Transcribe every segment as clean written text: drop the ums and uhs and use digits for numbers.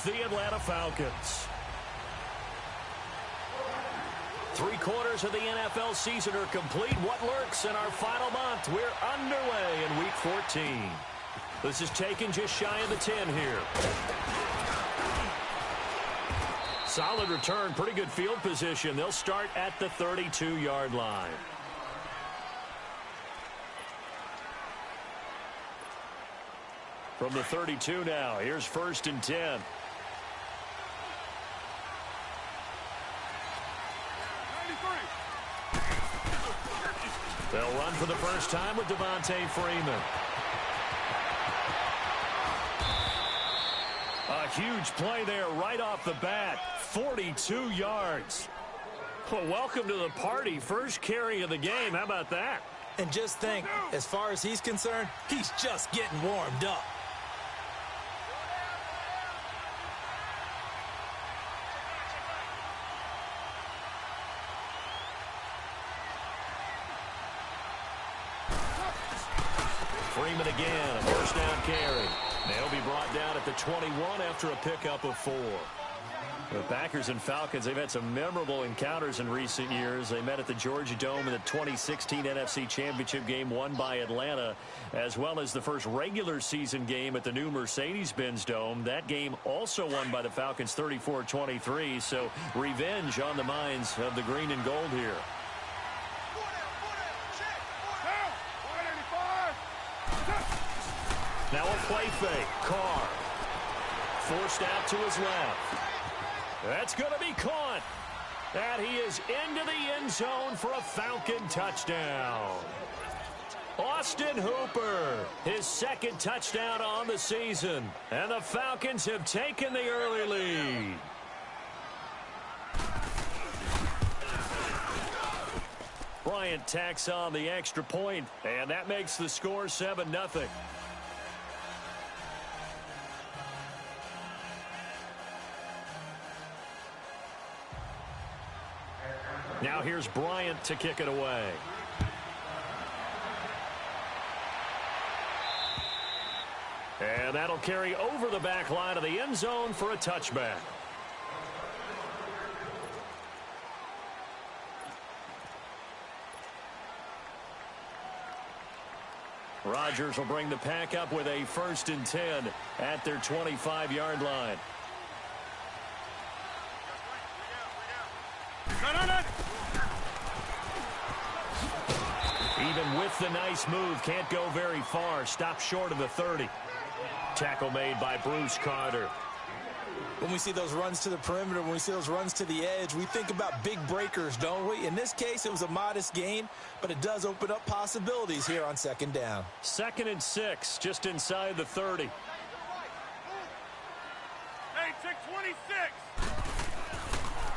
the Atlanta Falcons. 3/4 of the NFL season are complete. What lurks in our final month? We're underway in Week 14. This is taken just shy of the 10 here. Solid return, pretty good field position. They'll start at the 32-yard line. From the 32 now, here's 1st and 10. They'll run for the first time with Devontae Freeman. A huge play there right off the bat. 42 yards. Well, welcome to the party. First carry of the game. How about that? And just think, as far as he's concerned, he's just getting warmed up. Freeman again, a first down carry. They'll be brought down at the 21 after a pickup of 4. The Packers and Falcons, they've had some memorable encounters in recent years. They met at the Georgia Dome in the 2016 NFC Championship game won by Atlanta, as well as the first regular season game at the new Mercedes-Benz Dome. That game also won by the Falcons 34-23, so revenge on the minds of the green and gold here. Now a play fake. Carr forced out to his left. That's going to be caught. And he is into the end zone for a Falcon touchdown. Austin Hooper, his second touchdown on the season. And the Falcons have taken the early lead. Bryant tacks on the extra point, and that makes the score 7-0. Now here's Bryant to kick it away. And that'll carry over the back line of the end zone for a touchback. Rodgers will bring the pack up with a 1st and 10 at their 25-yard line. Even with the nice move, can't go very far. Stop short of the 30. Tackle made by Bruce Carter. When we see those runs to the perimeter, when we see those runs to the edge, we think about big breakers, don't we? In this case, it was a modest gain, but it does open up possibilities here on 2nd down. 2nd and 6, just inside the 30. Hey, 626.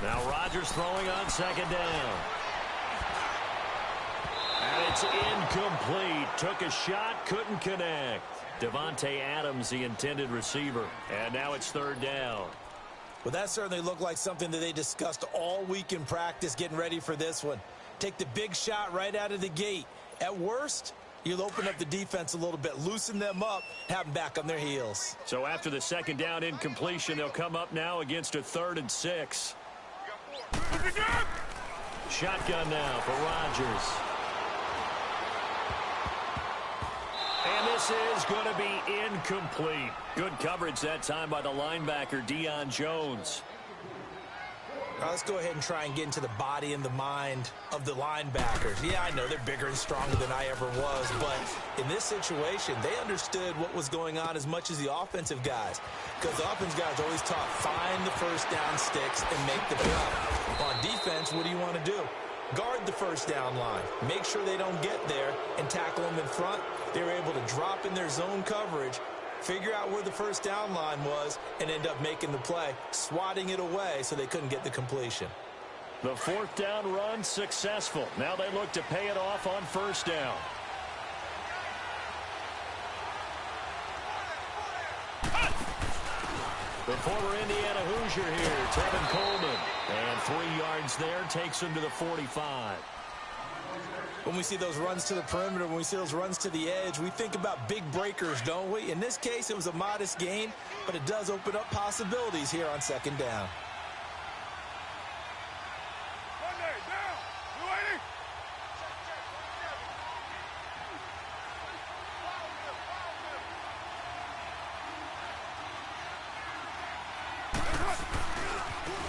Now Rodgers throwing on 2nd down. And it's incomplete. Took a shot, couldn't connect. Devontae Adams, the intended receiver. And now it's 3rd down. Well, that certainly looked like something that they discussed all week in practice getting ready for this one. Take the big shot right out of the gate. At worst, you'll open up the defense a little bit, loosen them up, have them back on their heels. So after the 2nd down incompletion, they'll come up now against a 3rd and 6. Shotgun now for Rodgers. And this is going to be incomplete. Good coverage that time by the linebacker, Deion Jones. All right, let's go ahead and try and get into the body and the mind of the linebackers. Yeah, I know they're bigger and stronger than I ever was, but in this situation, they understood what was going on as much as the offensive guys. Because the offensive guys always taught, find the first down sticks and make the play. On defense, what do you want to do? Guard the first down line. Make sure they don't get there and tackle them in front. They were able to drop in their zone coverage, figure out where the first down line was, and end up making the play, swatting it away so they couldn't get the completion. The 4th down run successful. Now they look to pay it off on 1st down. The former Indiana Hoosier here, Tevin Coleman. And 3 yards there takes him to the 45. When we see those runs to the perimeter, when we see those runs to the edge, we think about big breakers, don't we? In this case, it was a modest gain, but it does open up possibilities here on second down.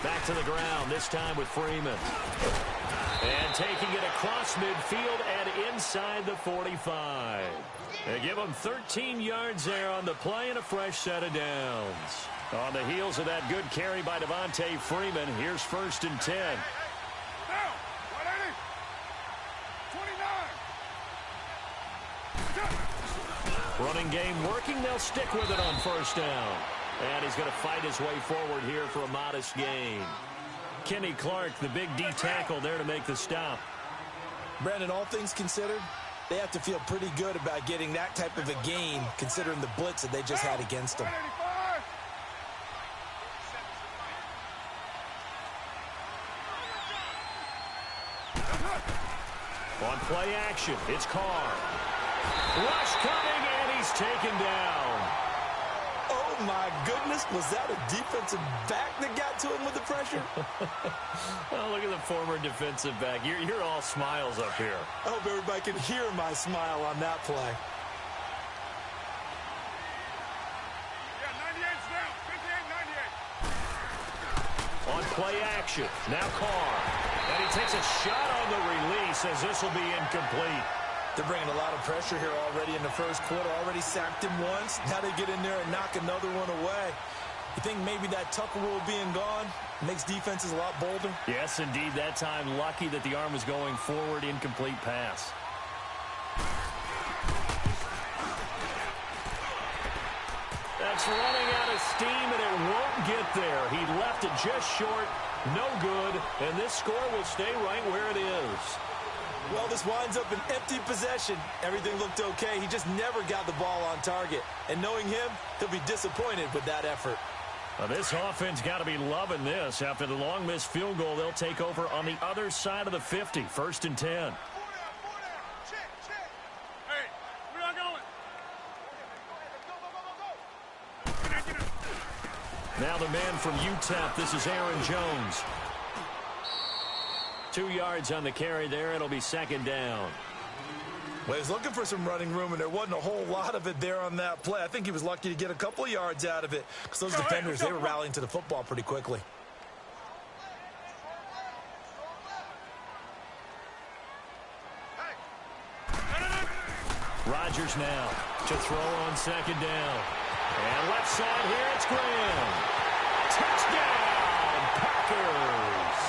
Back to the ground, this time with Freeman. And taking it across midfield and inside the 45. They give him 13 yards there on the play and a fresh set of downs. On the heels of that good carry by Devontae Freeman, here's 1st and 10. Down, 180. 29. Running game working, they'll stick with it on 1st down. And he's going to fight his way forward here for a modest gain. Kenny Clark, the big D tackle there to make the stop. Brandon, all things considered, they have to feel pretty good about getting that type of a gain, considering the blitz that they just had against them. 185. On play action, it's Carr. Rush coming, and he's taken down. Oh, my goodness. Was that a defensive back that got to him with the pressure? Oh, look at the former defensive back. You're all smiles up here. I hope everybody can hear my smile on that play. Yeah, 98's down. 58, 98. On play action, now Carr. And he takes a shot on the release as this will be incomplete. They're bringing a lot of pressure here already in the first quarter. Already sacked him once. Now they get in there and knock another one away. You think maybe that Tucker rule being gone makes defenses a lot bolder? Yes, indeed. That time, lucky that the arm was going forward. Incomplete pass. That's running out of steam, and it won't get there. He left it just short. No good. And this score will stay right where it is. Well, this winds up an empty possession. Everything looked okay. He just never got the ball on target. And knowing him, he'll be disappointed with that effort. Well, this offense got to be loving this. After the long missed field goal, they'll take over on the other side of the 50. 1st and 10. Hey, we're not going. Get it. Now the man from UTEP, this is Aaron Jones. 2 yards on the carry there. It'll be 2nd down. Well, he was looking for some running room, and there wasn't a whole lot of it there on that play. I think he was lucky to get a couple of yards out of it because those defenders, they were rallying to the football pretty quickly. Rodgers now to throw on 2nd down. And left side here, it's Graham. Touchdown, Packers.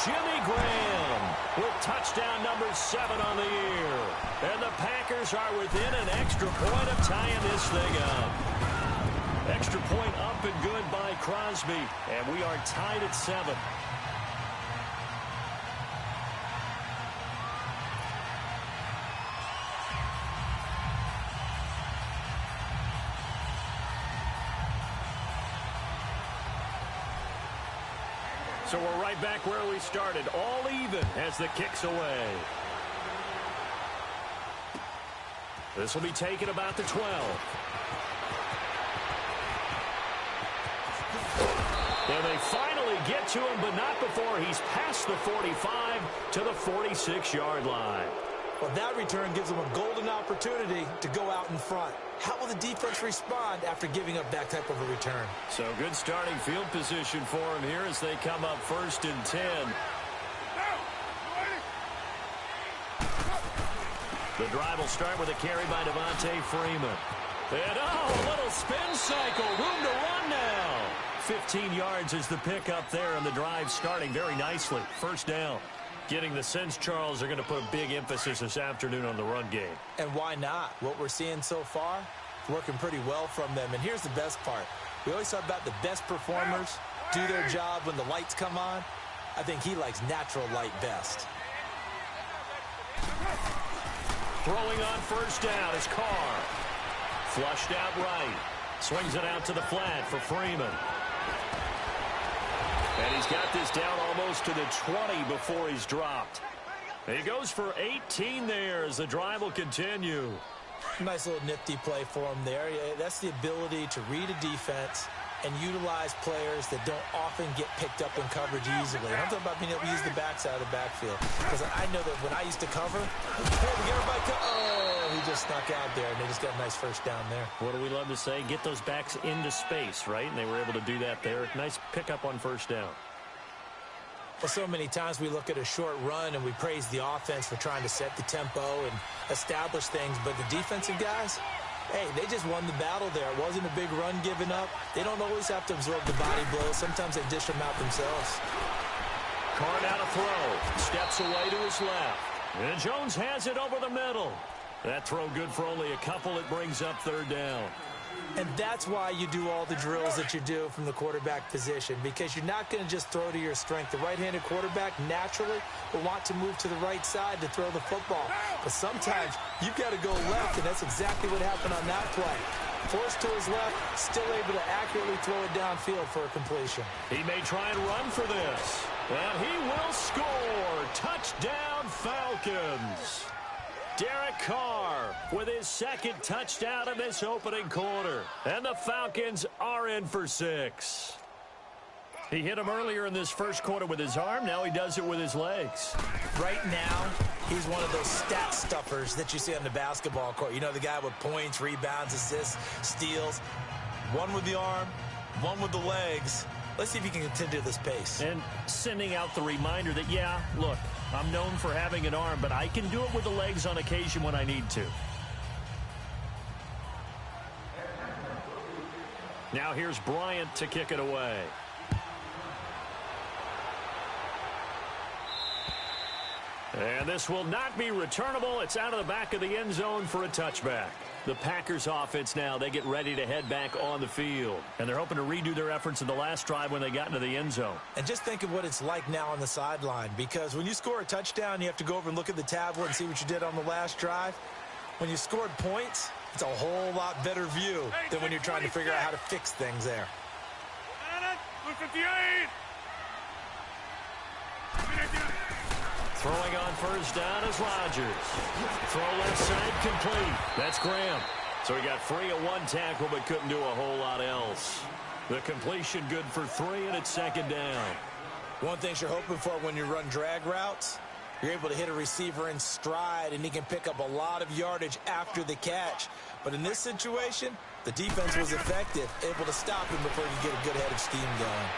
Jimmy Graham with touchdown number 7 on the year. And the Packers are within an extra point of tying this thing up. Extra point up and good by Crosby. And we are tied at 7. So we're right back where we started, all even as the kick's away. This will be taken about the 12. And they finally get to him, but not before he's past the 45 to the 46-yard line. Well, that return gives them a golden opportunity to go out in front. How will the defense respond after giving up that type of a return? So good starting field position for him here as they come up 1st and 10. The drive will start with a carry by Devontae Freeman. And a little spin cycle, room to run now. 15 yards is the pickup there, and the drive starting very nicely. 1st down. Getting the sense, Charles, they're going to put a big emphasis this afternoon on the run game. And why not? What we're seeing so far, working pretty well from them. And here's the best part. We always talk about the best performers do their job when the lights come on. I think he likes natural light best. Throwing on 1st down is Carr. Flushed out right. Swings it out to the flat for Freeman. And he's got this down almost to the 20 before he's dropped. He goes for 18 there as the drive will continue. Nice little nifty play for him there. Yeah, that's the ability to read a defense and utilize players that don't often get picked up in coverage easily. I'm talking about being able to use the backside of the backfield. Because I know that when I used to cover, hey, we get everybody he just snuck out there, and they just got a nice first down there. What do we love to say? Get those backs into space, right? And they were able to do that there. Nice pickup on first down. Well, so many times we look at a short run and we praise the offense for trying to set the tempo and establish things, but the defensive guys, hey, they just won the battle there. It wasn't a big run given up. They don't always have to absorb the body blows. Sometimes they dish them out themselves. Card out a throw. Steps away to his left. And Jones has it over the middle. That throw good for only a couple. It brings up third down. And that's why you do all the drills that you do from the quarterback position, because you're not going to just throw to your strength. The right-handed quarterback naturally will want to move to the right side to throw the football. But sometimes you've got to go left, and that's exactly what happened on that play. Forced to his left, still able to accurately throw it downfield for a completion. He may try and run for this. And he will score. Touchdown, Falcons. Derek Carr with his second touchdown in this opening quarter. And the Falcons are in for 6. He hit him earlier in this first quarter with his arm. Now he does it with his legs. Right now, he's one of those stat stuffers that you see on the basketball court. You know, the guy with points, rebounds, assists, steals. One with the arm, one with the legs. Let's see if he can continue this pace. And sending out the reminder that, yeah, look, I'm known for having an arm, but I can do it with the legs on occasion when I need to. Now here's Bryant to kick it away. And this will not be returnable. It's out of the back of the end zone for a touchback. The Packers offense now, they get ready to head back on the field. And they're hoping to redo their efforts in the last drive when they got into the end zone. And just think of what it's like now on the sideline, because when you score a touchdown, you have to go over and look at the tablet and see what you did on the last drive. When you scored points, it's a whole lot better view than when you're trying to figure out how to fix things there. 58. Throwing on first down is Rodgers. Throw left side complete. That's Graham. So he got free of one tackle but couldn't do a whole lot else. The completion good for 3, and it's second down. One thing you're hoping for when you run drag routes, you're able to hit a receiver in stride, and he can pick up a lot of yardage after the catch. But in this situation, the defense was effective, able to stop him before he could get a good head of steam going.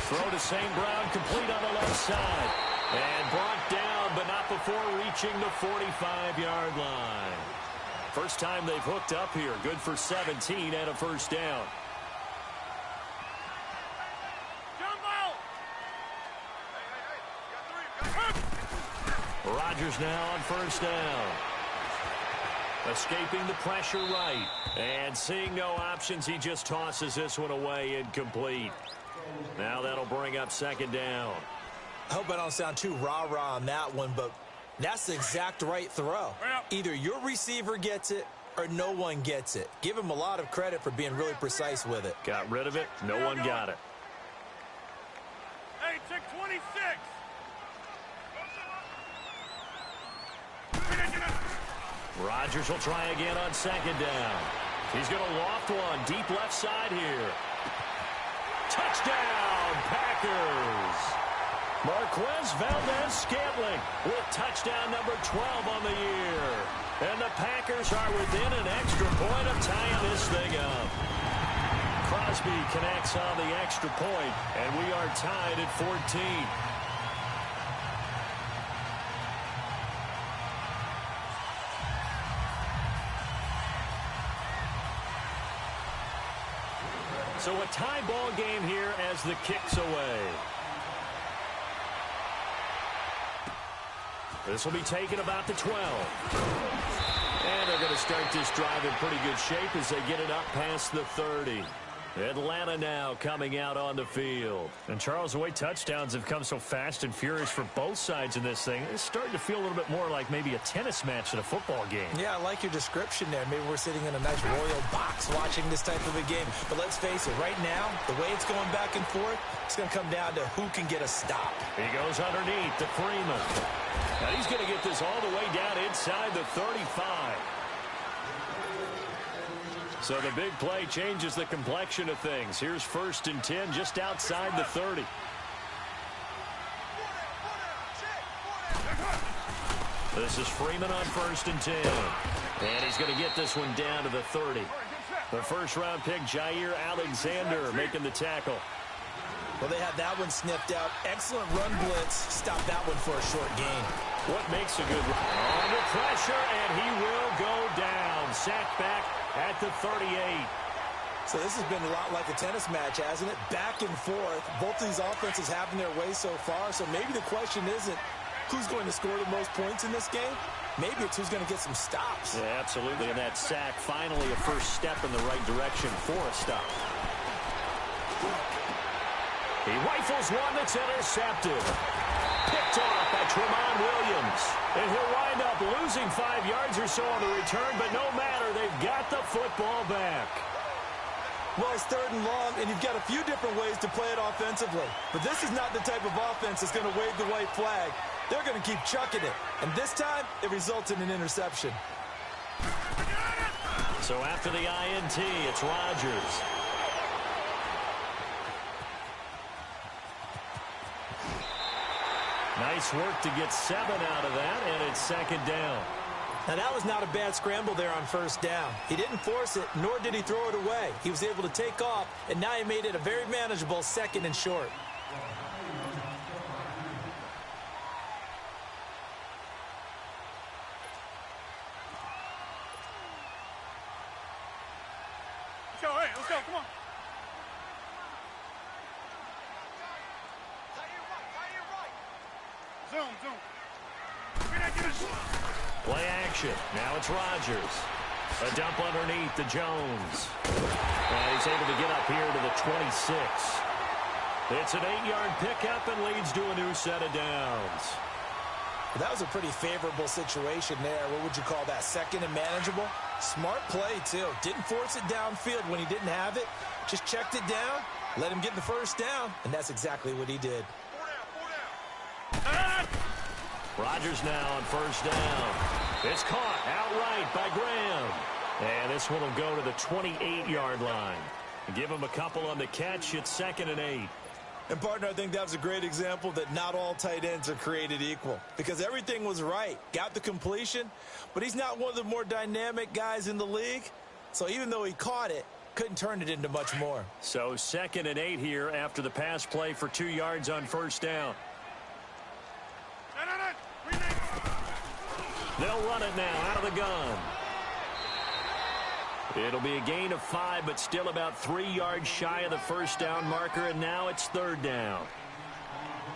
Throw to St. Brown, complete on the left side. And brought down, but not before reaching the 45-yard line. First time they've hooked up here. Good for 17 and a first down. Rodgers now on first down. Escaping the pressure right. And seeing no options, he just tosses this one away incomplete. Now that'll bring up second down. I hope I don't sound too rah-rah on that one, but that's the exact right throw. Either your receiver gets it or no one gets it. Give him a lot of credit for being really precise with it. Got rid of it. No one got it. Hey, check 26. Rodgers will try again on second down. He's going to loft one deep left side here. Touchdown, Packers. Marquez Valdez-Scantling with touchdown number 12 on the year. And the Packers are within an extra point of tying this thing up. Crosby connects on the extra point, and we are tied at 14. So a tie ball game here as the kick's away. This will be taken about the 12. And they're going to start this drive in pretty good shape as they get it up past the 30. Atlanta now coming out on the field. And Charles, the way touchdowns have come so fast and furious for both sides in this thing, it's starting to feel a little bit more like maybe a tennis match than a football game. Yeah, I like your description there. Maybe we're sitting in a nice royal box watching this type of a game. But let's face it, right now, the way it's going back and forth, it's going to come down to who can get a stop. He goes underneath to Freeman. Now he's going to get this all the way down inside the 35. So the big play changes the complexion of things. Here's 1st and 10 just outside the 30. This is Freeman on 1st and 10. And he's going to get this one down to the 30. The first-round pick, Jair Alexander, making the tackle. Well, they had that one sniffed out. Excellent run blitz. Stop that one for a short gain. What makes a good run? Under pressure, and he will go down. Sacked back at the 38. So this has been a lot like a tennis match, hasn't it? Back and forth. Both of these offenses having their way so far. So maybe the question isn't who's going to score the most points in this game. Maybe it's who's going to get some stops. Yeah, absolutely. And that sack, finally a first step in the right direction for a stop. He rifles one that's intercepted. Picked off by Tremont Williams. And he'll wind up losing 5 yards or so on the return, but no matter, they've got the football back. Well, it's 3rd and long, and you've got a few different ways to play it offensively. But this is not the type of offense that's going to wave the white flag. They're going to keep chucking it. And this time, it results in an interception. So after the INT, it's Rodgers. Nice work to get 7 out of that, and it's 2nd down. Now, that was not a bad scramble there on 1st down. He didn't force it, nor did he throw it away. He was able to take off, and now he made it a very manageable 2nd and short. Let's go, come on. Zoom. Play action. Now it's Rodgers. A dump underneath to Jones. And he's able to get up here to the 26. It's an 8-yard pickup and leads to a new set of downs. Well, that was a pretty favorable situation there. What would you call that? 2nd and manageable? Smart play, too. Didn't force it downfield when he didn't have it. Just checked it down, let him get the 1st down, and that's exactly what he did. Rodgers now on 1st down. It's caught outright by Graham. And this one will go to the 28-yard line. Give him a couple on the catch. It's 2nd and 8. And, partner, I think that was a great example that not all tight ends are created equal. Because everything was right. Got the completion, but he's not one of the more dynamic guys in the league. So even though he caught it, couldn't turn it into much more. So 2nd and 8 here after the pass play for 2 yards on 1st down. They'll run it now out of the gun. It'll be a gain of 5, but still about 3 yards shy of the 1st down marker, and now it's 3rd down.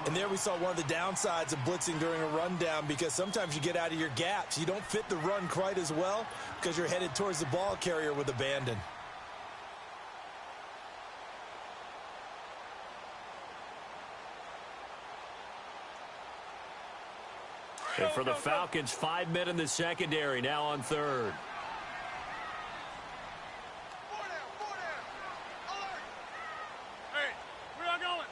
And there we saw one of the downsides of blitzing during a rundown, because sometimes you get out of your gaps. You don't fit the run quite as well because you're headed towards the ball carrier with abandon. And for the Falcons, 5 men in the secondary, now on 3rd. Hey, where y'all going?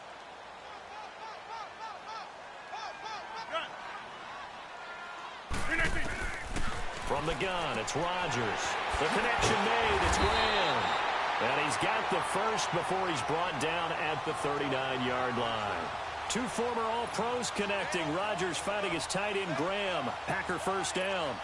From the gun, it's Rodgers. The connection made, it's Graham. And he's got the first before he's brought down at the 39-yard line. Two former All-Pros connecting. Rodgers fighting his tight end, Graham. Packer 1st down.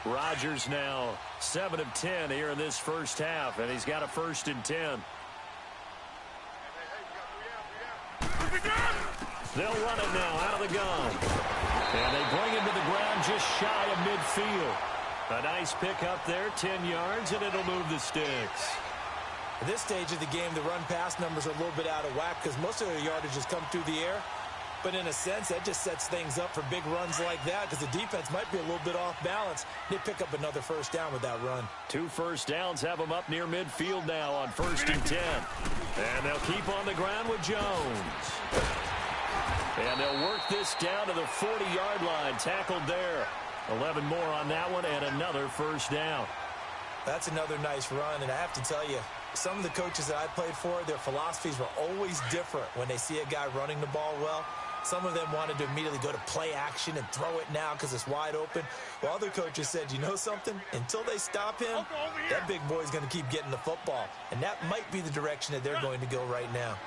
Rodgers now 7 of 10 here in this first half, and he's got a 1st and 10. They'll run it now out of the gun. And they bring him to the ground just shy of midfield. A nice pick up there, 10 yards, and it'll move the sticks. At this stage of the game, the run-pass numbers are a little bit out of whack because most of their yardage has come through the air. But in a sense, that just sets things up for big runs like that because the defense might be a little bit off balance. They pick up another first down with that run. 2 first downs have them up near midfield now on 1st and 10. And they'll keep on the ground with Jones. And they'll work this down to the 40-yard line. Tackled there. 11 more on that one and another first down. That's another nice run, and I have to tell you, some of the coaches that I played for, their philosophies were always different when they see a guy running the ball well. Some of them wanted to immediately go to play action and throw it now because it's wide open. While other coaches said, you know something? Until they stop him, that big boy's going to keep getting the football. And that might be the direction that they're going to go right now.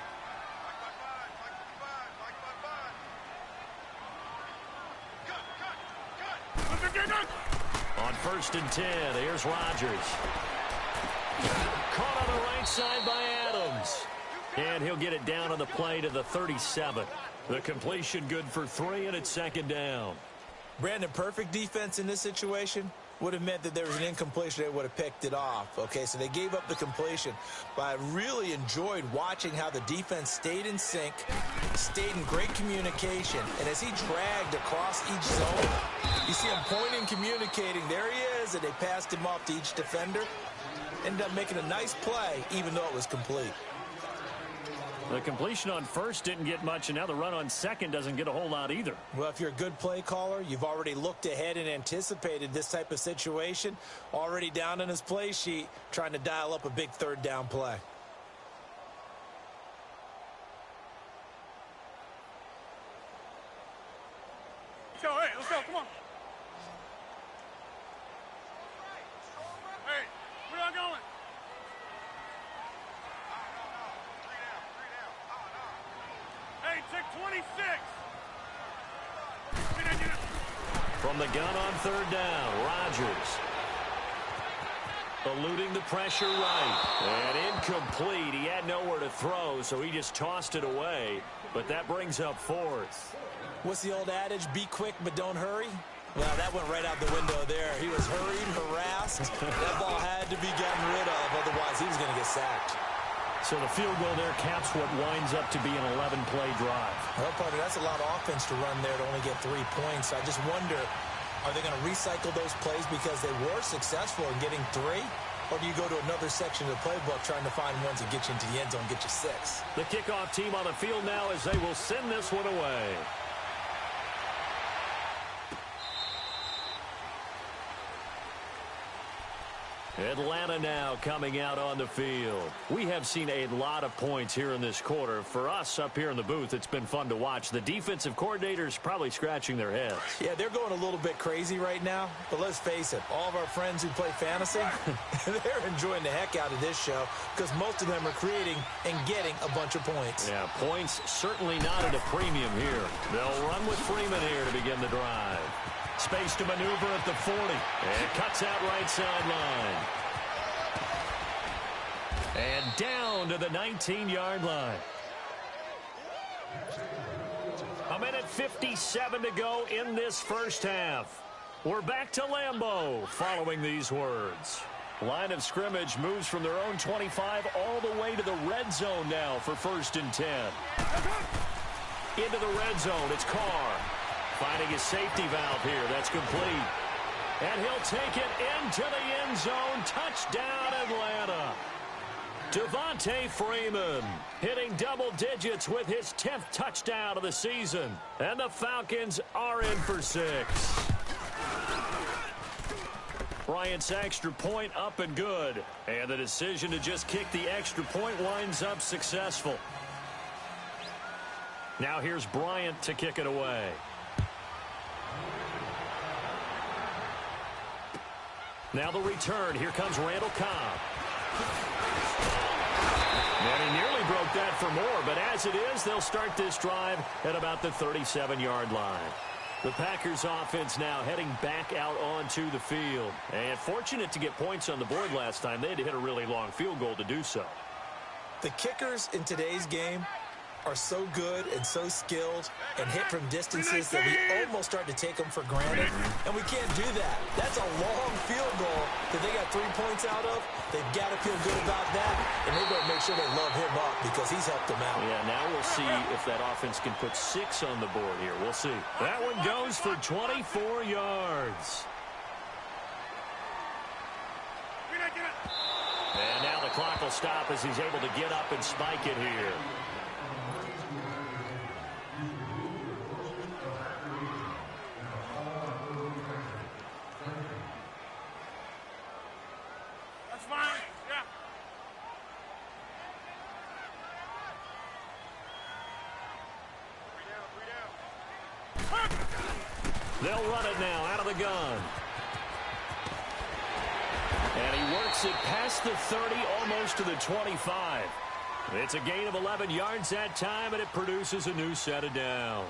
On 1st and 10, here's Rodgers. Caught on the right side by Adams. And he'll get it down on the play to the 37. The completion good for 3, and it's 2nd down. Brandon, perfect defense in this situation would have meant that there was an incompletion. They would have picked it off. Okay, so they gave up the completion. But I really enjoyed watching how the defense stayed in sync, stayed in great communication. And as he dragged across each zone, you see him pointing, communicating. There he is, and they passed him off to each defender. Ended up making a nice play, even though it was complete. The completion on 1st didn't get much, and now the run on 2nd doesn't get a whole lot either. Well, if you're a good play caller, you've already looked ahead and anticipated this type of situation. Already down in his play sheet, trying to dial up a big 3rd down play. So, hey, let's go, come on. Hey, where y'all going? Hey, check 26. From the gun on 3rd down, Rodgers. Eluding the pressure right. And incomplete. He had nowhere to throw, so he just tossed it away. But that brings up 4th. What's the old adage? Be quick, but don't hurry. Well, that went right out the window there. He was hurried, harassed. That ball had to be gotten rid of, otherwise he was going to get sacked. So the field goal there caps what winds up to be an 11-play drive. Well, partner, that's a lot of offense to run there to only get 3 points. I just wonder, are they going to recycle those plays because they were successful in getting 3? Or do you go to another section of the playbook trying to find ones that get you into the end zone, get you 6? The kickoff team on the field now as they will send this one away. Atlanta now coming out on the field. We have seen a lot of points here in this quarter. For us up here in the booth, it's been fun to watch. The defensive coordinators probably scratching their heads. Yeah, they're going a little bit crazy right now. But let's face it, all of our friends who play fantasy, they're enjoying the heck out of this show because most of them are creating and getting a bunch of points. Yeah, points certainly not at a premium here. They'll run with Freeman here to begin the drive. Space to maneuver at the 40. And cuts out right sideline. And down to the 19-yard line. 1:57 to go in this first half. We're back to Lambeau following these words. Line of scrimmage moves from their own 25 all the way to the red zone now for 1st and 10. Into the red zone, it's Carr. Finding his safety valve here. That's complete. And he'll take it into the end zone. Touchdown, Atlanta. Devontae Freeman hitting double digits with his 10th touchdown of the season. And the Falcons are in for 6. Bryant's extra point up and good. And the decision to just kick the extra point winds up successful. Now here's Bryant to kick it away. Now the return. Here comes Randall Cobb. And he nearly broke that for more, but as it is, they'll start this drive at about the 37-yard line. The Packers offense now heading back out onto the field. And fortunate to get points on the board last time. They had to hit a really long field goal to do so. The kickers in today's game are so good and so skilled and hit from distances that we almost start to take them for granted, and we can't do that. That's a long field goal that they got 3 points out of. They've got to feel good about that, and they better make sure they love him up because he's helped them out. Yeah, now we'll see if that offense can put 6 on the board here. We'll see. That one goes for 24 yards. And now the clock will stop as he's able to get up and spike it here. That's fine. Yeah. They'll run it now out of the gun. And he works it past the 30, almost to the 25. It's a gain of 11 yards that time, and it produces a new set of downs.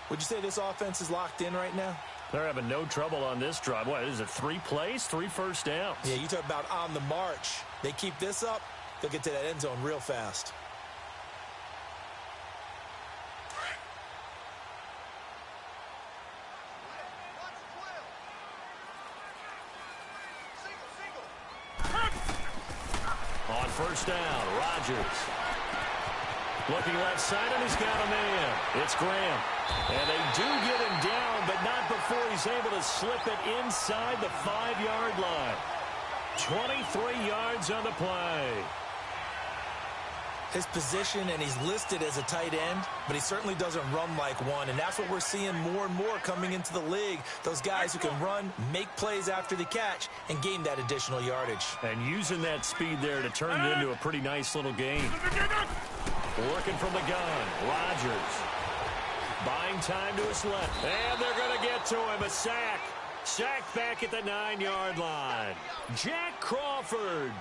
Would you say this offense is locked in right now? They're having no trouble on this drive. What is it, 3 plays, 3 first downs? Yeah, you talk about on the march. They keep this up, they'll get to that end zone real fast. On first down, Rodgers. Looking left side, and he's got a man. It's Graham. And they do get him down, but not before he's able to slip it inside the 5-yard line. 23 yards on the play. His position, and he's listed as a tight end, but he certainly doesn't run like one, and that's what we're seeing more and more coming into the league. Those guys who can run, make plays after the catch, and gain that additional yardage. And using that speed there to turn it into a pretty nice little game. Working from the gun, Rodgers. Buying time to his left, and they're going to get to him, a sack. Sacked back at the 9-yard line. Jack Crawford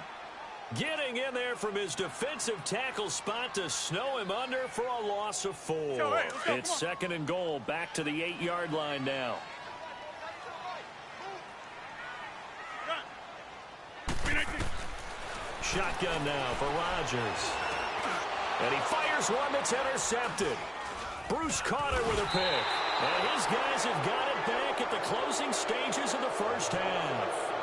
getting in there from his defensive tackle spot to snow him under for a loss of 4. It's second and goal, back to the 8-yard line now. Shotgun now for Rodgers. And he fires one that's intercepted. Bruce caught it with a pick. And his guys have got it back at the closing stages of the first half.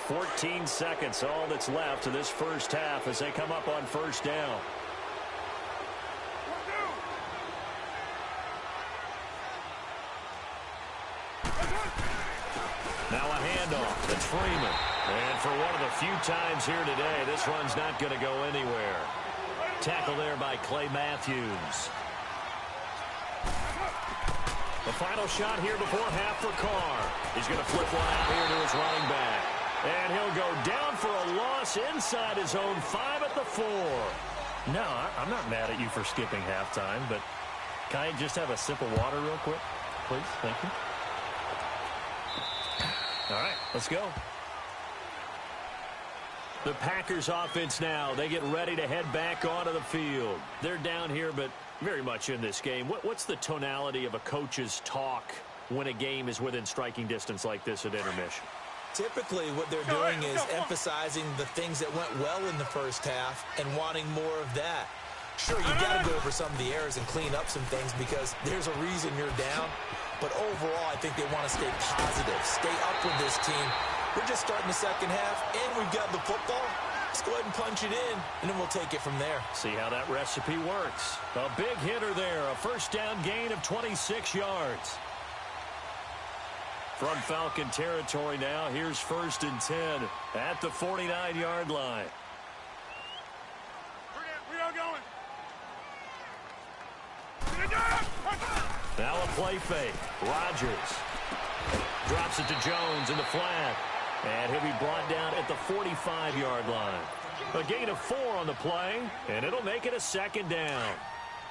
14 seconds, all that's left to this first half as they come up on first down. Now a handoff. It's Freeman. And for one of the few times here today, this run's not going to go anywhere. Tackle there by Clay Matthews. The final shot here before half for Carr. He's going to flip one out here to his running back. And he'll go down for a loss inside his own 5 at the 4. No, I'm not mad at you for skipping halftime, but can I just have a sip of water real quick? Please, thank you. All right, let's go. The Packers offense now, they get ready to head back onto the field. They're down here, but very much in this game. What's the tonality of a coach's talk when a game is within striking distance like this at intermission? Typically, what they're doing is emphasizing the things that went well in the first half and wanting more of that. Sure, you've got to go over some of the errors and clean up some things because there's a reason you're down. But overall, I think they want to stay positive, stay up with this team. We're just starting the second half, and we've got the football. Let's go ahead and punch it in, and then we'll take it from there. See how that recipe works. A big hitter there, a first down gain of 26 yards. From Falcon territory now, here's 1st and 10 at the 49-yard line. We are going. Now a play fake. Rodgers drops it to Jones in the flat. And he'll be brought down at the 45-yard line. A gain of 4 on the play, and it'll make it a second down.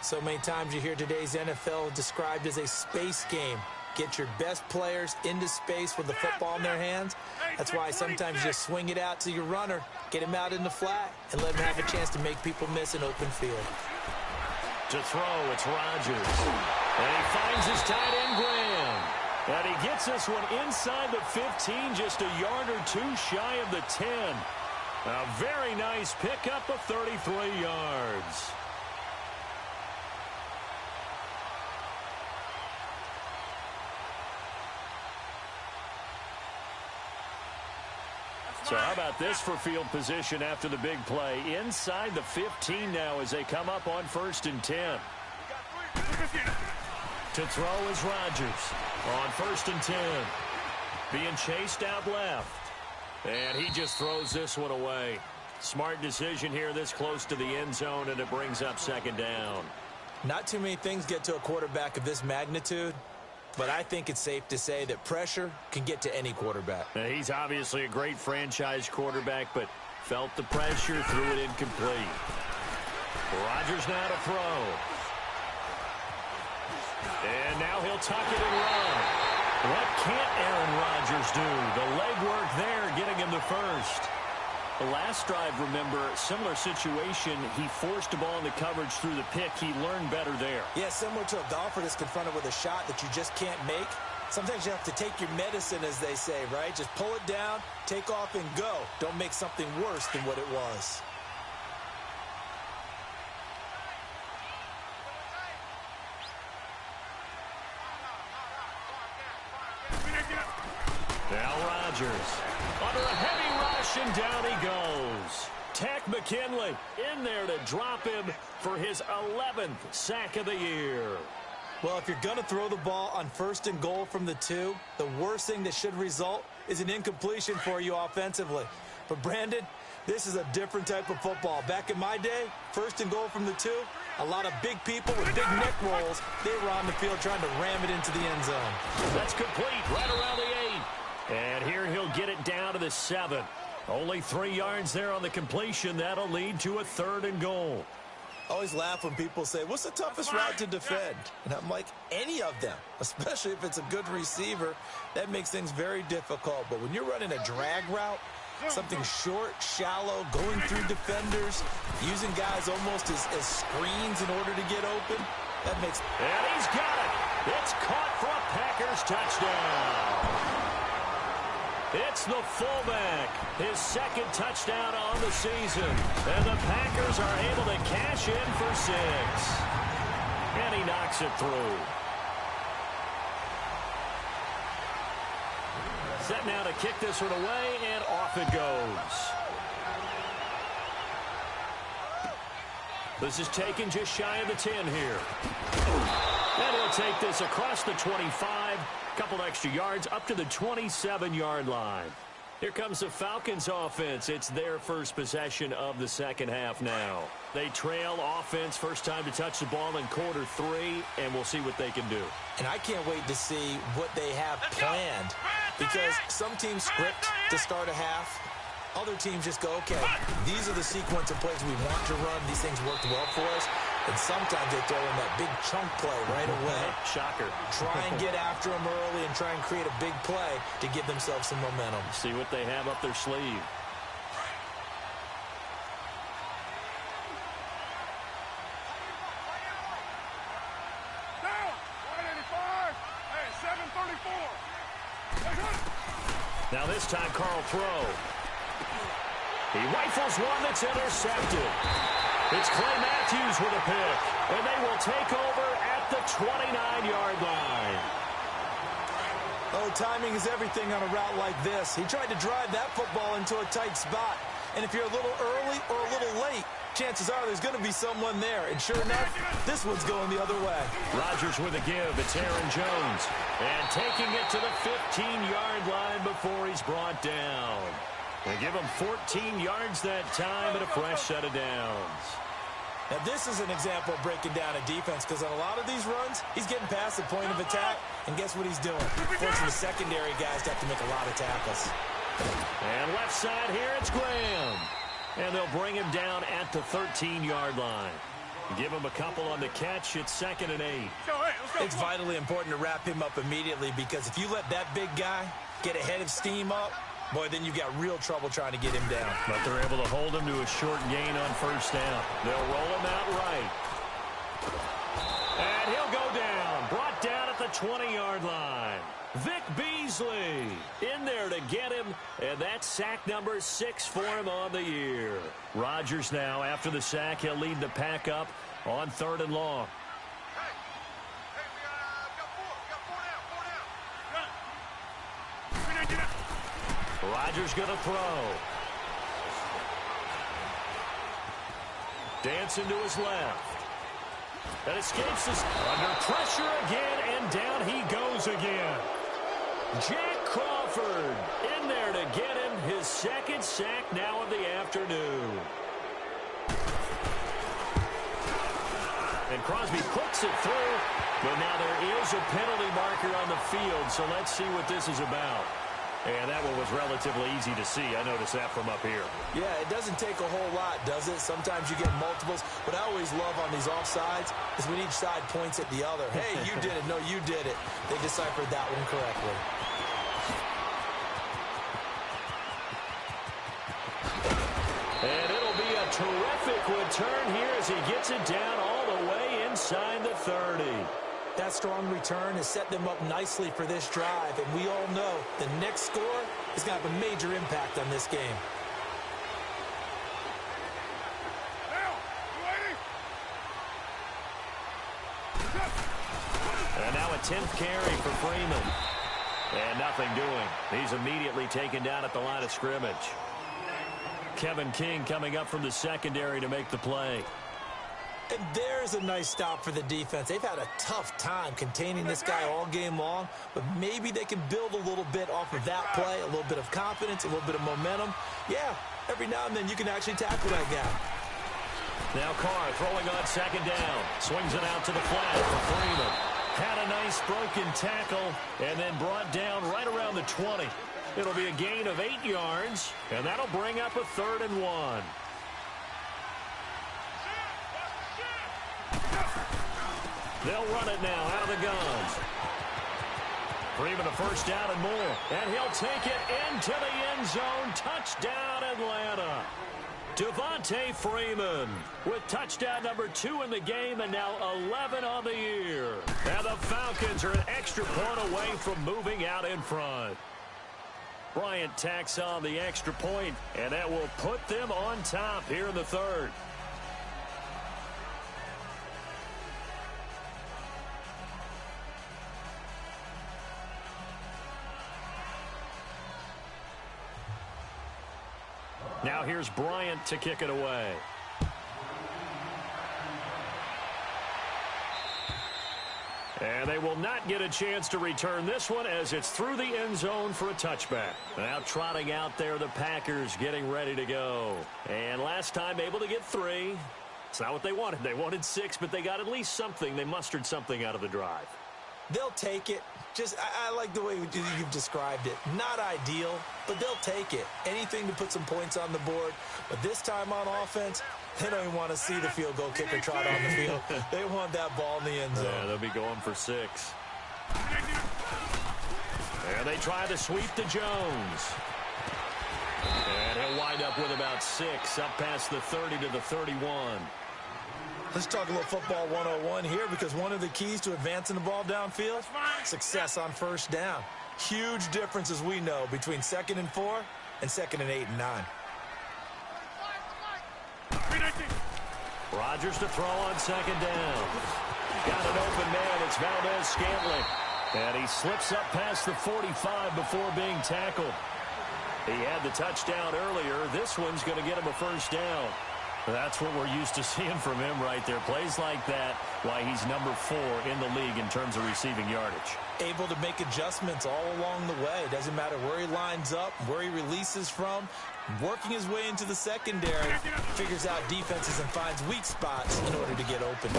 So many times you hear today's NFL described as a space game. Get your best players into space with the football in their hands. That's why sometimes you just swing it out to your runner, get him out in the flat, and let him have a chance to make people miss an open field. To throw, it's Rodgers. And he finds his tight end, Graham. And he gets this one inside the 15, just a yard or two shy of the 10. A very nice pickup of 33 yards. So how about this for field position after the big play? Inside the 15 now as they come up on 1st and 10. To throw is Rodgers on 1st and 10. Being chased out left. And he just throws this one away. Smart decision here this close to the end zone, and it brings up 2nd down. Not too many things get to a quarterback of this magnitude, but I think it's safe to say that pressure can get to any quarterback. Now, he's obviously a great franchise quarterback, but felt the pressure, threw it incomplete. Rodgers now to throw. And now he'll tuck it and run. What can't Aaron Rodgers do? The legwork there, getting him the first. The last drive, remember, similar situation. He forced a ball into coverage through the pick. He learned better there. Yeah, similar to a golfer that's confronted with a shot that you just can't make. Sometimes you have to take your medicine, as they say, right? Just pull it down, take off, and go. Don't make something worse than what it was. Now Rodgers under a heavy rush, and down he goes. Tech McKinley in there to drop him for his 11th sack of the year. Well, if you're going to throw the ball on 1st and goal from the 2, the worst thing that should result is an incompletion for you offensively. But, Brandon, this is a different type of football. Back in my day, 1st and goal from the 2, a lot of big people with big neck rolls, they were on the field trying to ram it into the end zone. That's complete right around the 8. And here he'll get it down to the 7. Only 3 yards there on the completion. That'll lead to a 3rd and goal. I always laugh when people say, what's the toughest route to defend? And I'm like, any of them, especially if it's a good receiver. That makes things very difficult. But when you're running a drag route, something short, shallow, going through defenders, using guys almost as screens in order to get open, that makes... And he's got it. It's caught for a Packers touchdown. It's the fullback, his 2nd touchdown on the season. And the Packers are able to cash in for 6. And he knocks it through. Set now to kick this one away, and off it goes. This is taken just shy of the 10 here. And he'll take this across the 25. Couple extra yards up to the 27-yard line. Here comes the Falcons offense. It's their first possession of the 2nd half now. They trail offense, first time to touch the ball in quarter 3, and we'll see what they can do. And I can't wait to see what they have planned, because some teams script to start a half. Other teams just go, okay, these are the sequence of plays we want to run. These things worked well for us. And sometimes they throw in that big chunk play right away. Shocker. Try and get after them early and try and create a big play to give themselves some momentum. See what they have up their sleeve. Down. 185. Hey, 734. Now this time, Carl throw. He rifles one that's intercepted. It's Clay Matthews with a pick, and they will take over at the 29-yard line. Oh, timing is everything on a route like this. He tried to drive that football into a tight spot. And if you're a little early or a little late, chances are there's going to be someone there. And sure enough, this one's going the other way. Rodgers with a give. It's Aaron Jones. And taking it to the 15-yard line before he's brought down. They give him 14 yards that time and a fresh set of downs. Now, this is an example of breaking down a defense, because on a lot of these runs, he's getting past the point of attack, and guess what he's doing? Forcing the secondary guys to have to make a lot of tackles. And left side here, it's Graham. And they'll bring him down at the 13-yard line. Give him a couple on the catch. It's 2nd and 8. It's vitally important to wrap him up immediately, because if you let that big guy get a head of steam up, boy, then you've got real trouble trying to get him down. But they're able to hold him to a short gain on 1st down. They'll roll him out right. And he'll go down. Brought down at the 20-yard line. Vic Beasley in there to get him, and that's sack number 6 for him on the year. Rodgers now, after the sack, he'll lead the pack up on 3rd and long. Rodgers going to throw. Dancing to his left. And escapes this under pressure again, and down he goes again. Jack Crawford in there to get him his 2nd sack now of the afternoon. And Crosby puts it through, but now there is a penalty marker on the field, so let's see what this is about. And that one was relatively easy to see. I noticed that from up here. Yeah, it doesn't take a whole lot, does it? Sometimes you get multiples. What I always love on these offsides is when each side points at the other. Hey, you did it. No, you did it. They deciphered that one correctly. And it'll be a terrific return here as he gets it down all the way inside the 30. That strong return has set them up nicely for this drive, and we all know the next score is going to have a major impact on this game. And now a 10th carry for Freeman. And nothing doing. He's immediately taken down at the line of scrimmage. Kevin King coming up from the secondary to make the play. And there's a nice stop for the defense. They've had a tough time containing this guy all game long, but maybe they can build a little bit off of that play, a little bit of confidence, a little bit of momentum. Yeah, every now and then you can actually tackle that guy. Now Carr throwing on 2nd down. Swings it out to the flat for Freeman. Had a nice broken tackle and then brought down right around the 20. It'll be a gain of 8 yards, and that'll bring up a 3rd and 1. They'll run it now out of the guns. Freeman a 1st down and more. And he'll take it into the end zone. Touchdown, Atlanta. Devontae Freeman with touchdown number 2 in the game and now 11 on the year. And the Falcons are an extra point away from moving out in front. Bryant tacks on the extra point, and that will put them on top here in the 3rd. Now here's Bryant to kick it away. And they will not get a chance to return this one as it's through the end zone for a touchback. Now trotting out there, the Packers getting ready to go. And last time able to get 3. It's not what they wanted. They wanted 6, but they got at least something. They mustered something out of the drive. They'll take it. I like the way you've described it. Not ideal, but they'll take it. Anything to put some points on the board. But this time on offense, they don't even want to see the field goal kicker trot on the field. They want that ball in the end zone. Yeah, they'll be going for 6. And they try to sweep to Jones. And he'll wind up with about 6 up past the 30 to the 31. Let's talk a little football 101 here, because one of the keys to advancing the ball downfield, success on 1st down. Huge difference, as we know, between 2nd and 4 and 2nd and 8 and 9. Rodgers to throw on 2nd down. Got an open man. It's Valdez-Scantling. And he slips up past the 45 before being tackled. He had the touchdown earlier. This one's going to get him a 1st down. That's what we're used to seeing from him right there. Plays like that, why he's number 4 in the league in terms of receiving yardage. Able to make adjustments all along the way. Doesn't matter where he lines up, where he releases from. Working his way into the secondary, figures out defenses and finds weak spots in order to get open.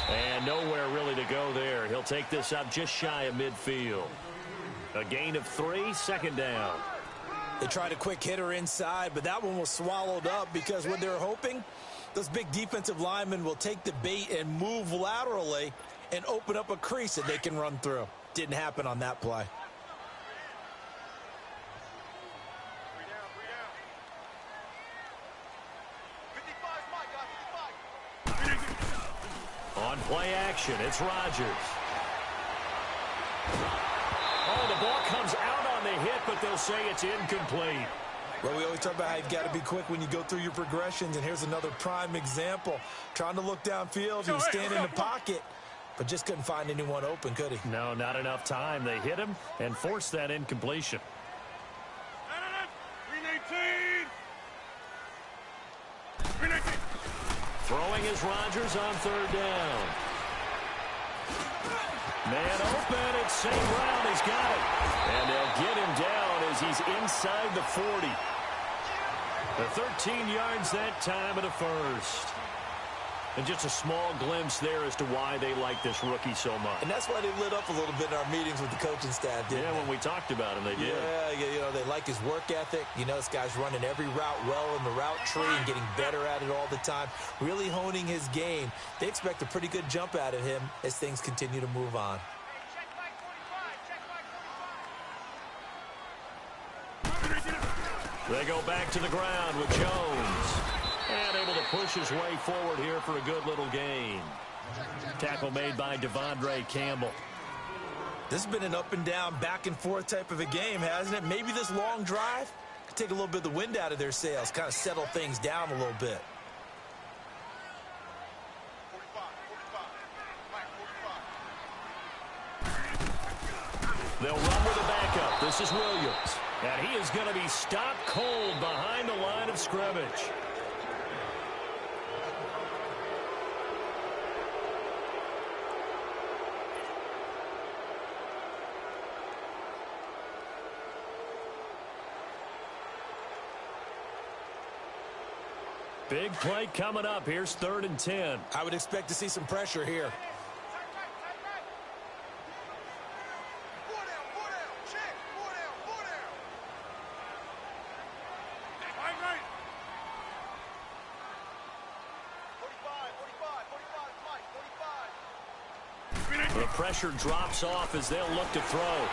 And nowhere really to go there. He'll take this up just shy of midfield. A gain of 3, 2nd down. They tried a quick hitter inside, but that one was swallowed up because what they're hoping, those big defensive linemen will take the bait and move laterally and open up a crease that they can run through. Didn't happen on that play. On play action, it's Rodgers. on the hit, but they'll say it's incomplete. Well, we always talk about how you've got to be quick when you go through your progressions, and here's another prime example. Trying to look downfield, he was standing in the pocket, but just couldn't find anyone open, could he? No, not enough time. They hit him and forced that incompletion. Throwing is Rodgers on third down. Man open, it's St. Brown, he's got it. And they'll get him down as he's inside the 40. The 13 yards that time of the first. And just a small glimpse there as to why they like this rookie so much. And that's why they lit up a little bit in our meetings with the coaching staff, didn't they? When we talked about him, they did. Yeah, they like his work ethic. You know, this guy's running every route well in the route tree and getting better at it all the time, really honing his game. They expect a pretty good jump out of him as things continue to move on. They go back to the ground with Jones. And able to push his way forward here for a good little gain. Tackle made by Devondre Campbell. This has been an up and down, back and forth type of a game, hasn't it? Maybe this long drive could take a little bit of the wind out of their sails, kind of settle things down a little bit. They'll run with a backup. This is Williams. And he is going to be stopped cold behind the line of scrimmage. Big play coming up. Here's 3rd and 10. I would expect to see some pressure here. The pressure drops off as they'll look to throw.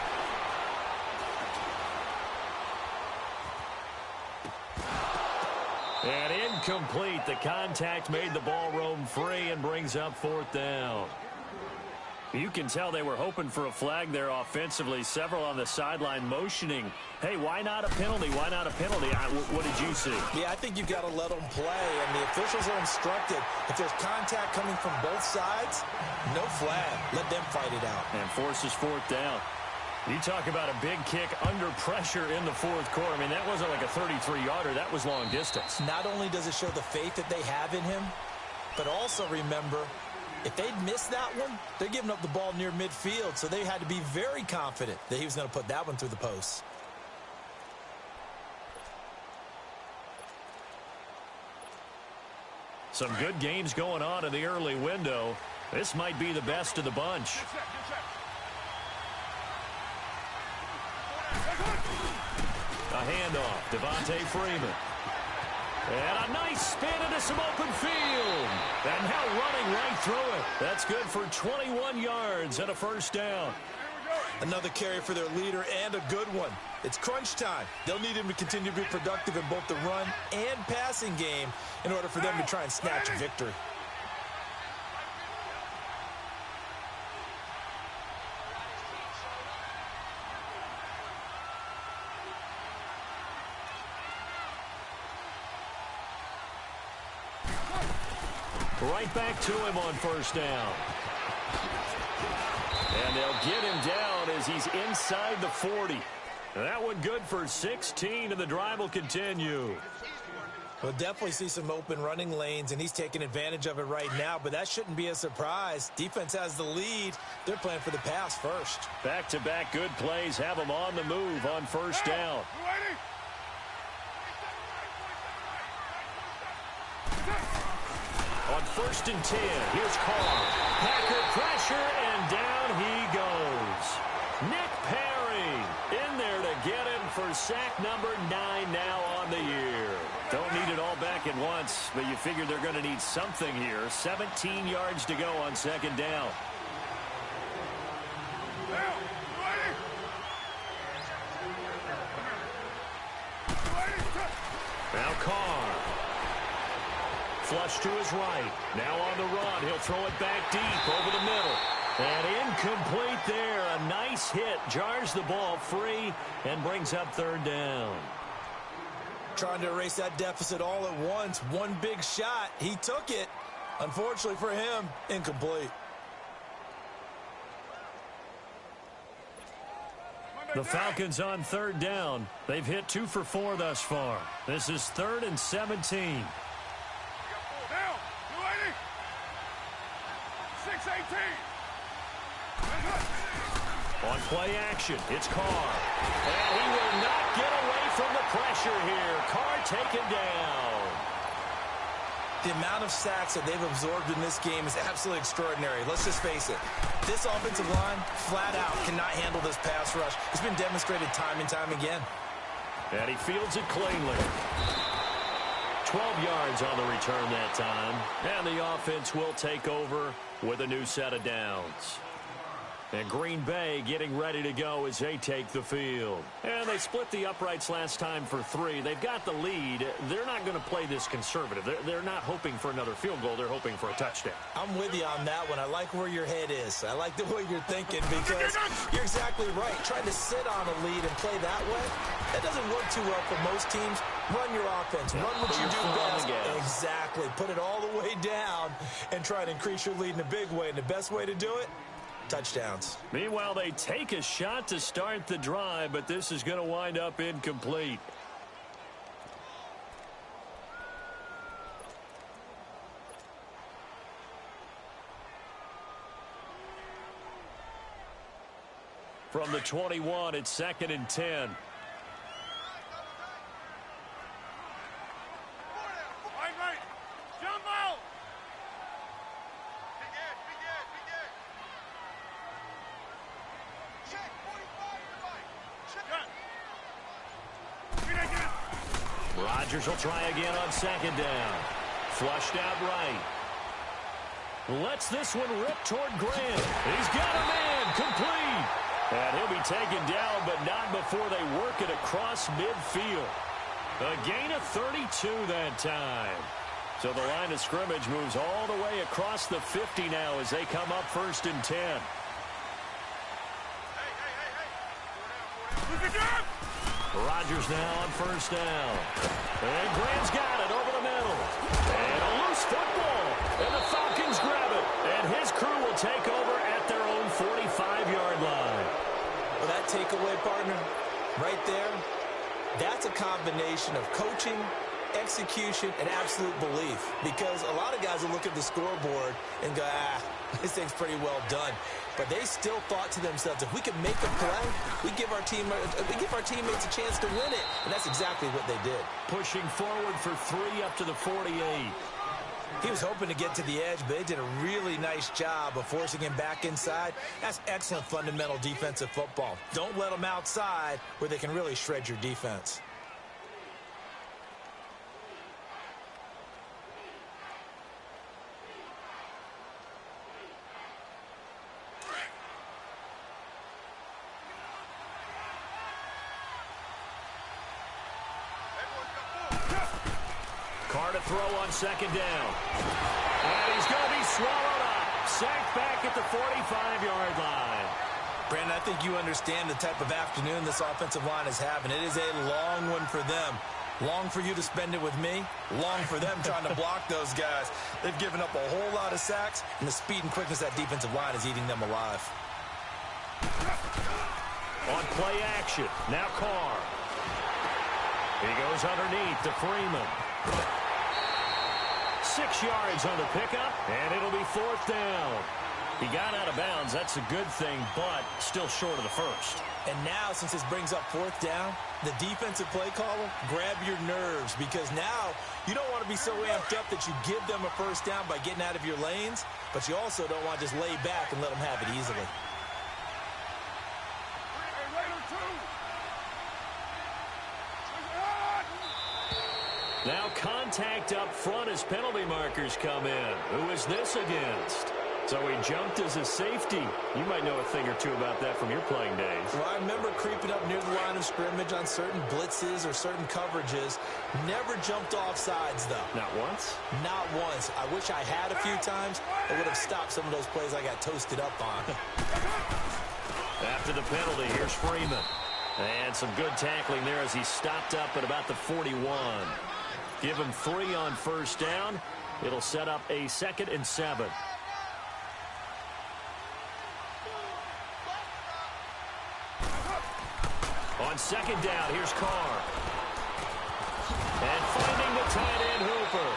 And incomplete. The contact made the ball roam free and brings up 4th down. You can tell they were hoping for a flag there offensively. Several on the sideline motioning. Hey, why not a penalty? Why not a penalty? What did you see? Yeah, I think you've got to let them play. And the officials are instructed, if there's contact coming from both sides, no flag. Let them fight it out. And forces 4th down. You talk about a big kick under pressure in the 4th quarter. I mean, that wasn't like a 33-yarder. That was long distance. Not only does it show the faith that they have in him, but also remember, if they'd missed that one, they're giving up the ball near midfield, so they had to be very confident that he was going to put that one through the post. Some good games going on in the early window. This might be the best of the bunch. A handoff, Devontae Freeman. And a nice spin into some open field. And now running right through it. That's good for 21 yards and a 1st down. Another carry for their leader and a good one. It's crunch time. They'll need him to continue to be productive in both the run and passing game in order for them to try and snatch a victory. Right back to him on 1st down. And they'll get him down as he's inside the 40. That one good for 16, and the drive will continue. We'll definitely see some open running lanes, and he's taking advantage of it right now, but that shouldn't be a surprise. Defense has the lead. They're playing for the pass first. Back-to-back good plays have them on the move on 1st down. On 1st and 10, here's Carr. Packer pressure, and down he goes. Nick Perry in there to get him for sack number 9 now on the year. Don't need it all back at once, but you figure they're going to need something here. 17 yards to go on 2nd down. Now Carr. Flush to his right. Now on the run. He'll throw it back deep over the middle. And incomplete there. A nice this hit jars the ball free and brings up third down. Trying to erase that deficit all at once. One big shot. He took it. Unfortunately for him, incomplete. The Falcons on third down. They've hit 2 for 4 thus far. This is 3rd and 17. Down. 280. 618. On play action, it's Carr. And he will not get away from the pressure here. Carr taken down. The amount of sacks that they've absorbed in this game is absolutely extraordinary. Let's just face it. This offensive line, flat out, cannot handle this pass rush. It's been demonstrated time and time again. And he fields it cleanly. 12 yards on the return that time. And the offense will take over with a new set of downs. And Green Bay getting ready to go as they take the field. And they split the uprights last time for 3. They've got the lead. They're not going to play this conservative. They're not hoping for another field goal. They're hoping for a touchdown. I'm with you on that one. I like where your head is. I like the way you're thinking because you're exactly right. Trying to sit on a lead and play that way, that doesn't work too well for most teams. Run your offense. Run what you do best. Exactly. Put it all the way down and try to increase your lead in a big way. And the best way to do it, touchdowns. Meanwhile, they take a shot to start the drive, but this is going to wind up incomplete. From the 21, it's 2nd and 10. Rodgers will try again on 2nd down. Flushed out right. Lets this one rip toward Grant. He's got a man complete. And he'll be taken down, but not before they work it across midfield. A gain of 32 that time. So the line of scrimmage moves all the way across the 50 now as they come up 1st and 10. Rodgers now on 1st down. And Graham's got it over the middle. And a loose football. And the Falcons grab it. And his crew will take over at their own 45-yard line. Well, that takeaway, partner, right there, that's a combination of coaching, execution, and absolute belief. Because a lot of guys will look at the scoreboard and go, this thing's pretty well done. But they still thought to themselves, if we can make a play, we give our teammates a chance to win it. And that's exactly what they did. Pushing forward for 3 up to the 48. He was hoping to get to the edge, but they did a really nice job of forcing him back inside. That's excellent fundamental defensive football. Don't let them outside where they can really shred your defense. Carr to throw on 2nd down. And he's going to be swallowed up. Sacked back at the 45-yard line. Brandon, I think you understand the type of afternoon this offensive line is having. It is a long one for them. Long for you to spend it with me. Long for them trying to block those guys. They've given up a whole lot of sacks, and the speed and quickness of that defensive line is eating them alive. On play action, now Carr. He goes underneath to Freeman. 6 yards on the pickup, and it'll be 4th down. He got out of bounds. That's a good thing, but still short of the first. And now, since this brings up 4th down, the defensive play caller, grab your nerves, because now you don't want to be so amped up that you give them a 1st down by getting out of your lanes, but you also don't want to just lay back and let them have it easily. Now contact up front as penalty markers come in. Who is this against? So he jumped as a safety. You might know a thing or two about that from your playing days. Well, I remember creeping up near the line of scrimmage on certain blitzes or certain coverages. Never jumped off sides, though. Not once? Not once. I wish I had a few times. It would have stopped some of those plays I got toasted up on. After the penalty, here's Freeman. And some good tackling there as he stopped up at about the 41. Give him 3 on first down. It'll set up a 2nd and 7. On 2nd down, here's Carr. And finding the tight end Hooper.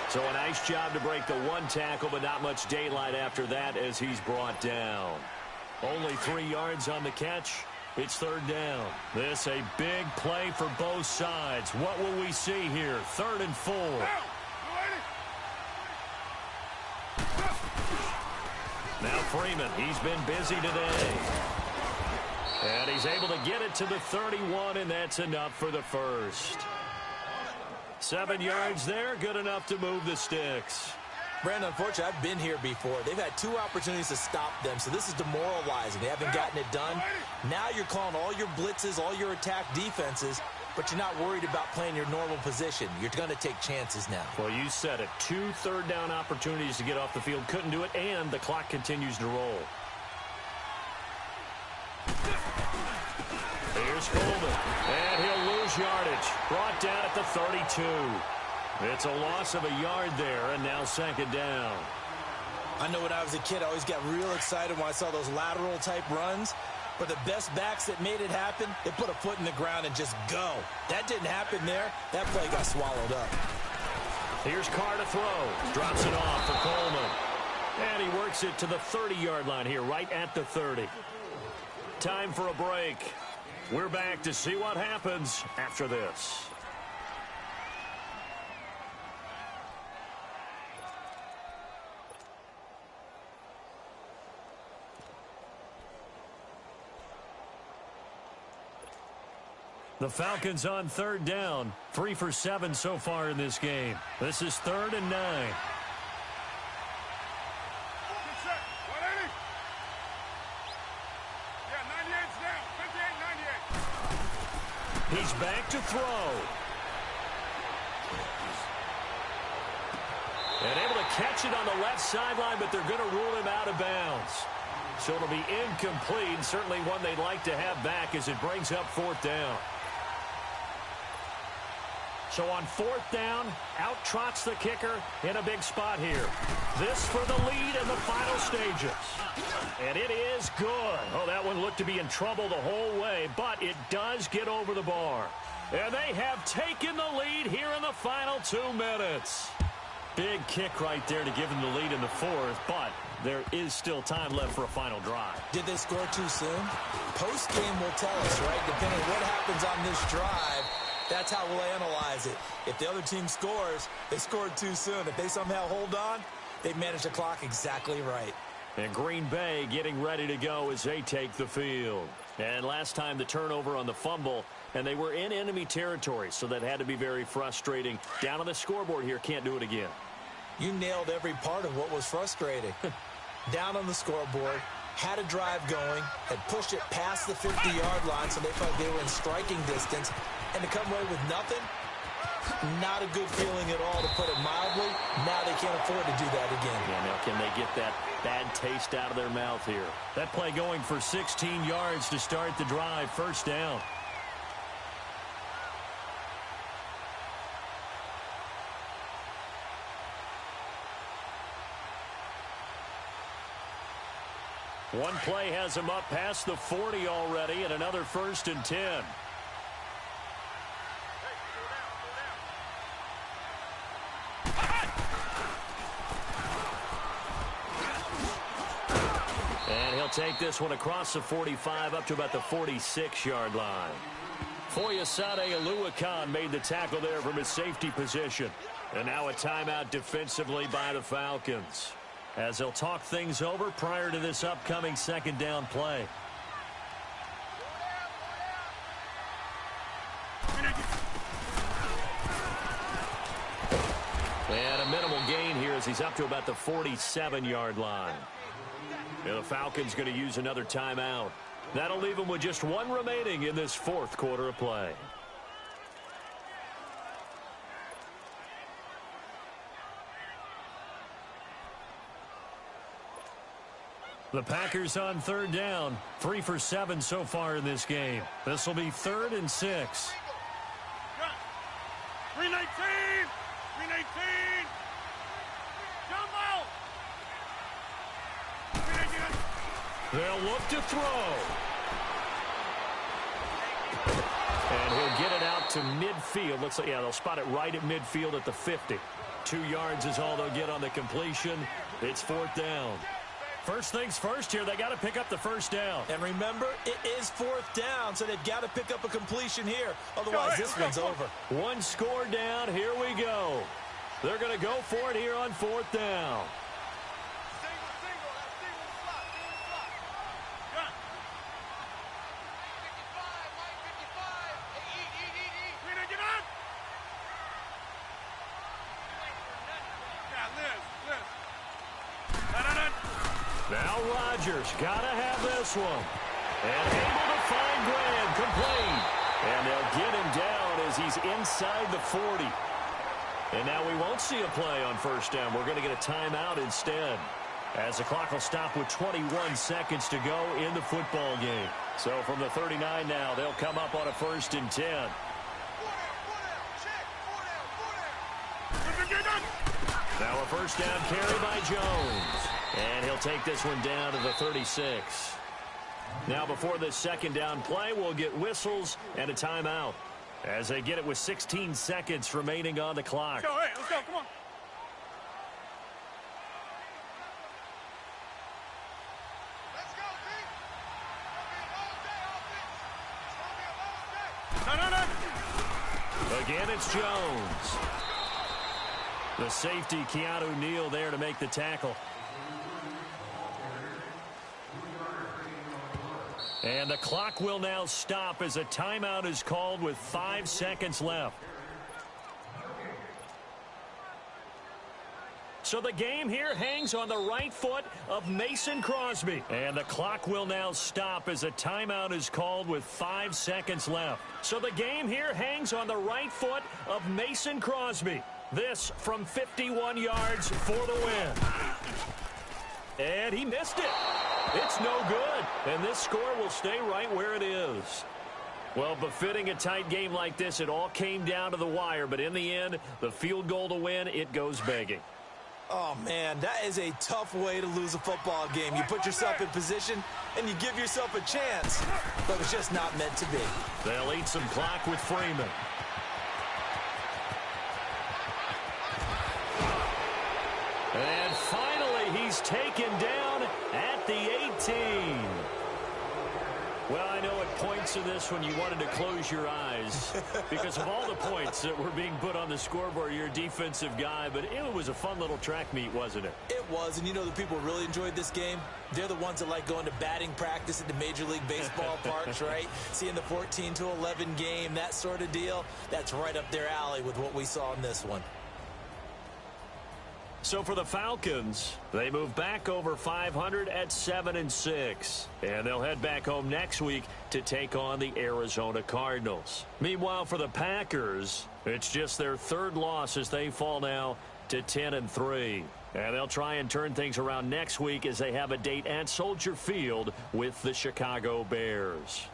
So a nice job to break the 1 tackle, but not much daylight after that as he's brought down. Only 3 yards on the catch. It's 3rd down. This a big play for both sides. What will we see here? 3rd and 4. Now Freeman, he's been busy today. And he's able to get it to the 31, and that's enough for the first. 7 yards there, good enough to move the sticks. Brandon, unfortunately, I've been here before. They've had 2 opportunities to stop them, so this is demoralizing. They haven't gotten it done. Now you're calling all your blitzes, all your attack defenses, but you're not worried about playing your normal position. You're going to take chances now. Well, you said it. 2 third-down opportunities to get off the field. Couldn't do it, and the clock continues to roll. Here's Coleman, and he'll lose yardage. Brought down at the 32. It's a loss of a yard there, and now 2nd down. I know when I was a kid, I always got real excited when I saw those lateral-type runs. But the best backs that made it happen, they put a foot in the ground and just go. That didn't happen there. That play got swallowed up. Here's Carr to throw. Drops it off for Coleman. And he works it to the 30-yard line here, right at the 30. Time for a break. We're back to see what happens after this. The Falcons on 3rd down. 3 for 7 so far in this game. This is 3rd and 9. He's back to throw. And able to catch it on the left sideline, but they're going to rule him out of bounds. So it'll be incomplete. Certainly one they'd like to have back as it brings up 4th down. So on 4th down, out trots the kicker in a big spot here. This for the lead in the final stages. And it is good. Oh, that one looked to be in trouble the whole way, but it does get over the bar. And they have taken the lead here in the final 2 minutes. Big kick right there to give them the lead in the 4th, but there is still time left for a final drive. Did they score too soon? Post-game will tell us, right? Depending on what happens on this drive, that's how we'll analyze it. If the other team scores, they scored too soon. If they somehow hold on, they manage the clock exactly right. And Green Bay getting ready to go as they take the field. And last time the turnover on the fumble, and they were in enemy territory, so that had to be very frustrating. Down on the scoreboard here, can't do it again. You nailed every part of what was frustrating. Down on the scoreboard, had a drive going, had pushed it past the 50-yard line, so they felt they were in striking distance, and to come away with nothing, not a good feeling at all, to put it mildly. Now they can't afford to do that again. Yeah, now can they get that bad taste out of their mouth here? That play going for 16 yards to start the drive. 1st down. One play has him up past the 40 already, and another 1st and 10. And he'll take this one across the 45 up to about the 46-yard line. Foyesade Oluwakan made the tackle there from his safety position. And now a timeout defensively by the Falcons, as they'll talk things over prior to this upcoming 2nd down play. And a minimal gain here as he's up to about the 47-yard line. And the Falcons going to use another timeout. That'll leave them with just 1 remaining in this 4th quarter of play. The Packers on third down. 3 for 7 so far in this game. This will be 3rd and 6. 319! 319! Jump out! They'll look to throw. And he'll get it out to midfield. Looks like, yeah, they'll spot it right at midfield at the 50. 2 yards is all they'll get on the completion. It's 4th down. First things first here, they got to pick up the first down. And remember, it is 4th down, so they've got to pick up a completion here. Otherwise, this one's over. 1 score down. Here we go. They're going to go for it here on 4th down. Now Rodgers got to have this one. And able to find Graham, complete. And they'll get him down as he's inside the 40. And now we won't see a play on first down. We're going to get a timeout instead, as the clock will stop with 21 seconds to go in the football game. So from the 39 now, they'll come up on a 1st and 10. Now a first down carry by Jones. And he'll take this one down to the 36. Now before this 2nd down play, we'll get whistles and a timeout, as they get it with 16 seconds remaining on the clock. Let's go, hey, let's go, come on. Let's go, Again, it's Jones. The safety, Keanu Neal, there to make the tackle. And the clock will now stop as a timeout is called with 5 seconds left. So the game here hangs on the right foot of Mason Crosby. And the clock will now stop as a timeout is called with 5 seconds left. So the game here hangs on the right foot of Mason Crosby. This from 51 yards for the win. And he missed it. It's no good. And this score will stay right where it is. Well, befitting a tight game like this, it all came down to the wire. But in the end, the field goal to win, it goes begging. Oh, man, that is a tough way to lose a football game. You put yourself in position, and you give yourself a chance. But it's just not meant to be. They'll eat some clock with Freeman. And finally, he's taken down at the 18. Well, I know at points in this one you wanted to close your eyes because of all the points that were being put on the scoreboard. You're a defensive guy, but it was a fun little track meet, wasn't it? It was, and you know the people who really enjoyed this game? They're the ones that like going to batting practice at the Major League Baseball parks, right? Seeing the 14-11 game, that sort of deal. That's right up their alley with what we saw in this one. So for the Falcons, they move back over 500 at 7-6. And they'll head back home next week to take on the Arizona Cardinals. Meanwhile, for the Packers, it's just their 3rd loss as they fall now to 10-3. And they'll try and turn things around next week as they have a date at Soldier Field with the Chicago Bears.